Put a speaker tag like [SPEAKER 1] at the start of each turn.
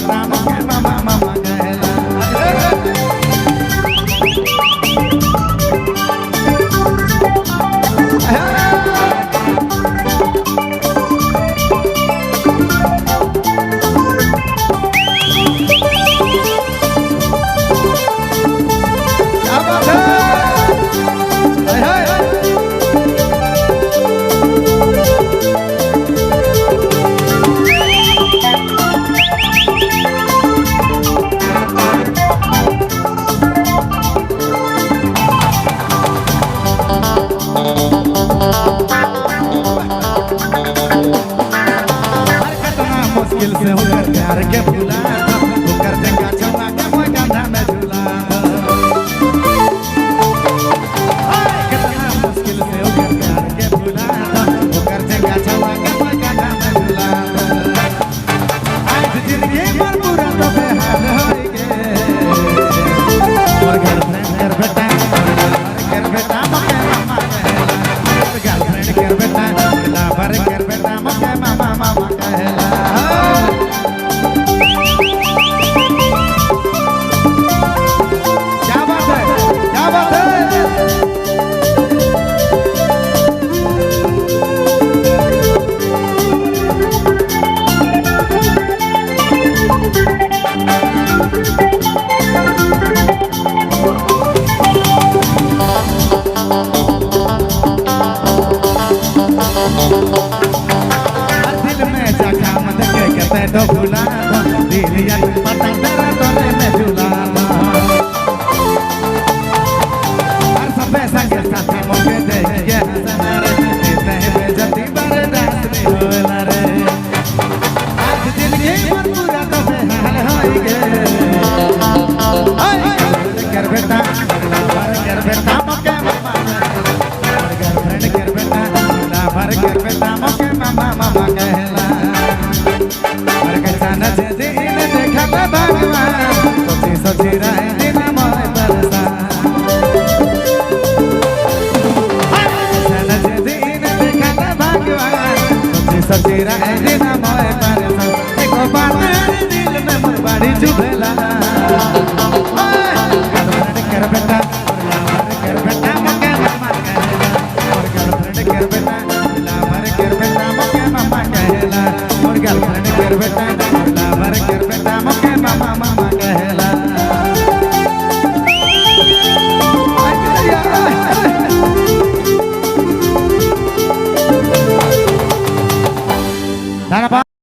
[SPEAKER 1] बेटा मके मामा मामा कहला मुश्किल से होकर प्यार के भूला होकर जगह चला के मोय कंधा में झूला कितना मुश्किल से होकर प्यार के भूला होकर जगह चला के मोय कंधा में झूला आज जिंदगी पर पूरा तो बेहाल हो गए और गर्लफ्रेंड कर बेटा मके मामा कहला गर्लफ्रेंड कर बेटा लवर कर बेटा मके मामा मामा कहला दिल में जगह मत के कहते तो भूला दिल या पता तेरा तोरे में झूला हर सब संग साथ मौके दे के हंसना रे देते हैं बेइज्जती बर्दाश्त नहीं होला रे आज जिंदगी पर पूरा तो बेहाल हो गए कर बेटा मौके मामा गर्लफ्रेंड कर बेटा लवर कर बेटा मौके मामा मामा कहला और कैसा न जे दिन देखा भगवान सोची सोची रहे दिन मोय परसा कैसा न जे दिन देखा भगवान सोची सोची रहे दिन मोय परसा एको बात दिल में मोर बड़ी चुभला गर्लफ्रेंड कर बेटा लवर कर बेटा मौके मामा कहला और गर्लफ्रेंड कर बेटा लवर कर बेटा मौके मामा कहला और गर्लफ्रेंड कर बेटा लवर कर बेटा मौके मामा मामा कहला धन्यवाद।